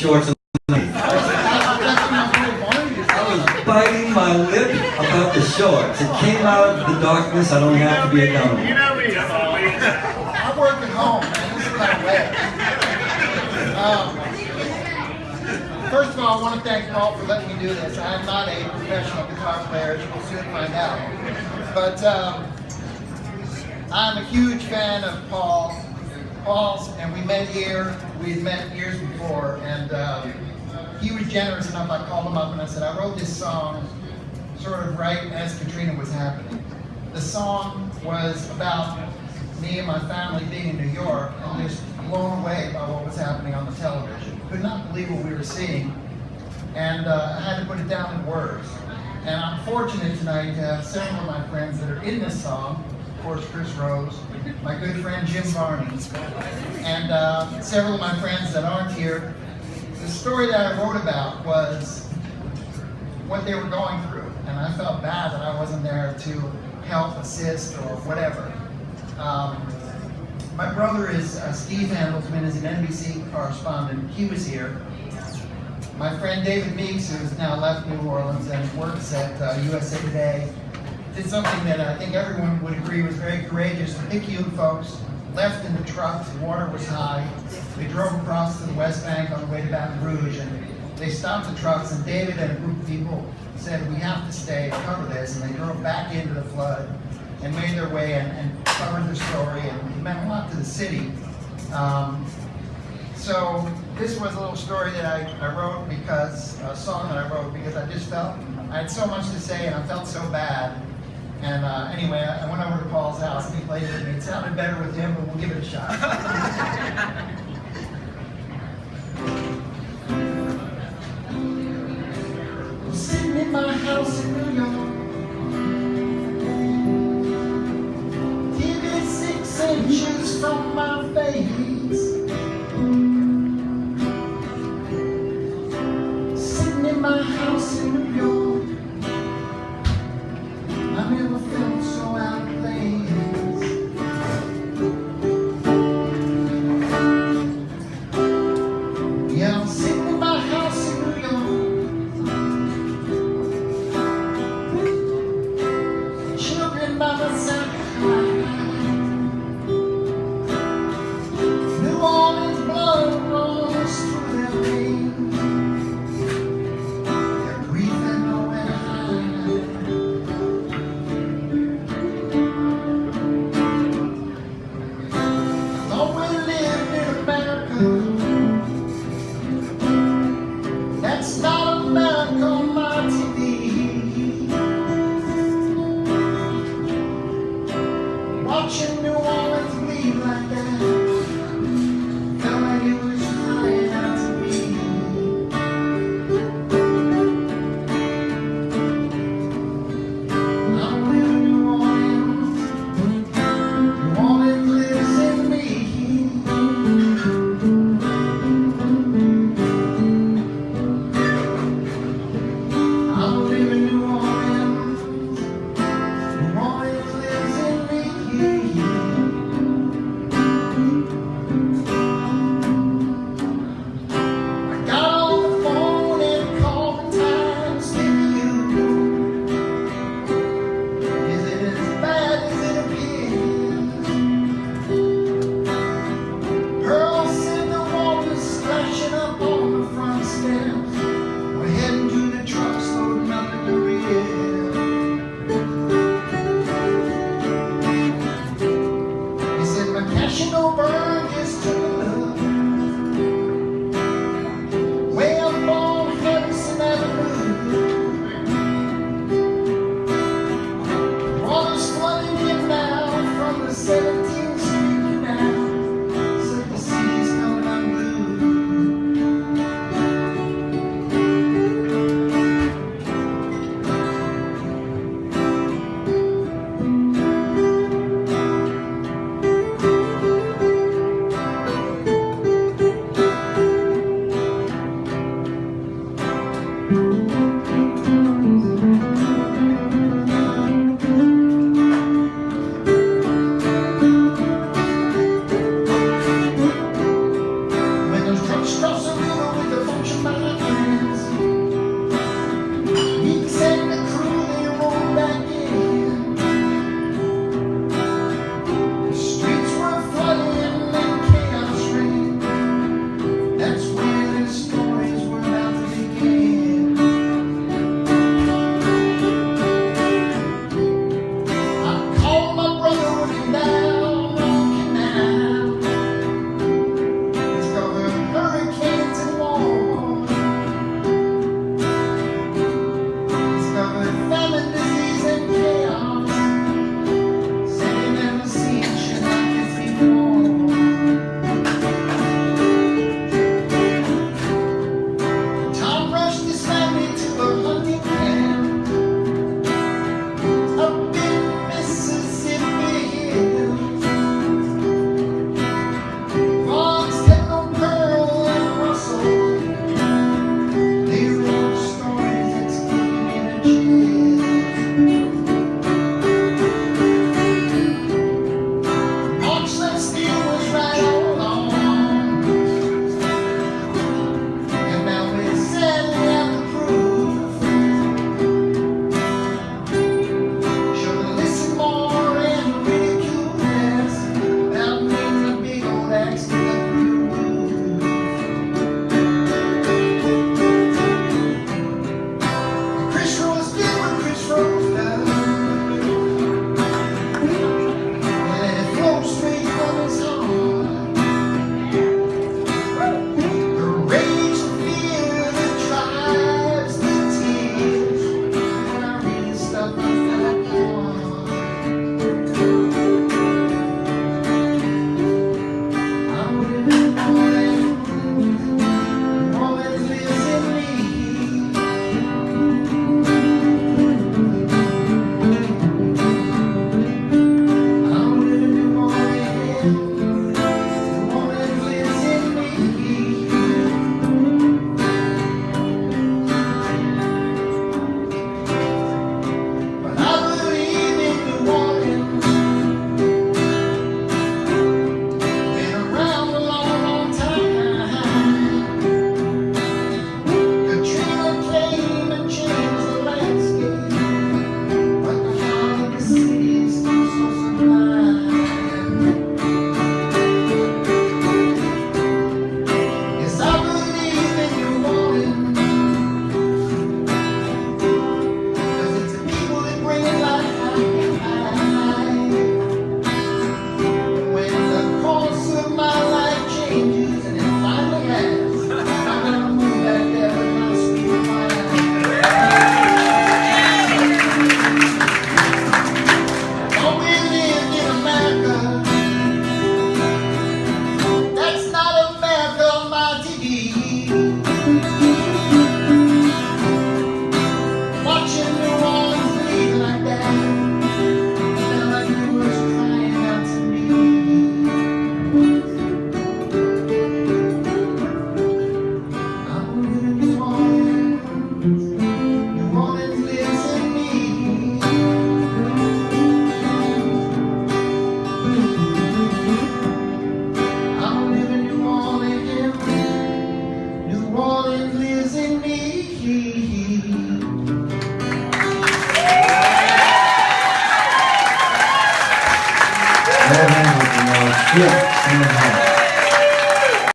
shorts underneath. I was biting my lip about the shorts. It came out of the darkness. I don't have to be a dummy. You know me. I work at home, man. This is my way. First of all, I want to thank Paul for letting me do this. I'm not a professional guitar player, as you'll soon find out. But I'm a huge fan of Paul's, and we met here. We had met years before, and he was generous enough. I called him up and I said, I wrote this song sort of right as Katrina was happening. The song was about me and my family being in New York and just blown away by what was happening on the television. Could not believe what we were seeing, and I had to put it down in words. And I'm fortunate tonight to have several of my friends that are in this song. Of course, Chris Rose, my good friend Jim Varney, and several of my friends that aren't here. The story that I wrote about was what they were going through, and I felt bad that I wasn't there to help, assist, or whatever. My brother is Steve Handlesman, is an NBC correspondent. He was here. My friend David Meeks, who has now left New Orleans and works at USA Today, did something that I think everyone would agree was very courageous. The Picayune folks left in the trucks, the water was high. They drove across to the West Bank on the way to Baton Rouge, and they stopped the trucks, and David and a group of people said, we have to stay and cover this, and they drove back into the flood and made their way and covered their story, and it meant a lot to the city. So this was a little story that I wrote because, a song that I wrote because I just felt, I had so much to say and I felt so bad. And anyway, I went over to Paul's house and he played it with me. It sounded better with him, but we'll give it a shot. I'm sitting in my house in New York, TV 6 inches from my face, sitting in my house in New York. I never felt so out of place. Yeah, I'm sitting in my house in New York, children by my side. New Orleans blood runs through their veins. Their grief and nowhere to hide. Thought we lived in America. That's not America on my TV. Watching New Orleans bleed like that, felt like it was crying out to me. I live in New Orleans. New Orleans lives in me. I live in New Orleans. New Orleans lives in me. I got on the phone and called the Times to you. Is it as bad as it appears? Pearl said the water's splashing up on the front steps. We're heading to the trucks loading up in the rear. He said my cash and Oberg is took way up on Harrison Avenue. Water's flooding in now from the 17th Street Canal. Said the city's coming unglued.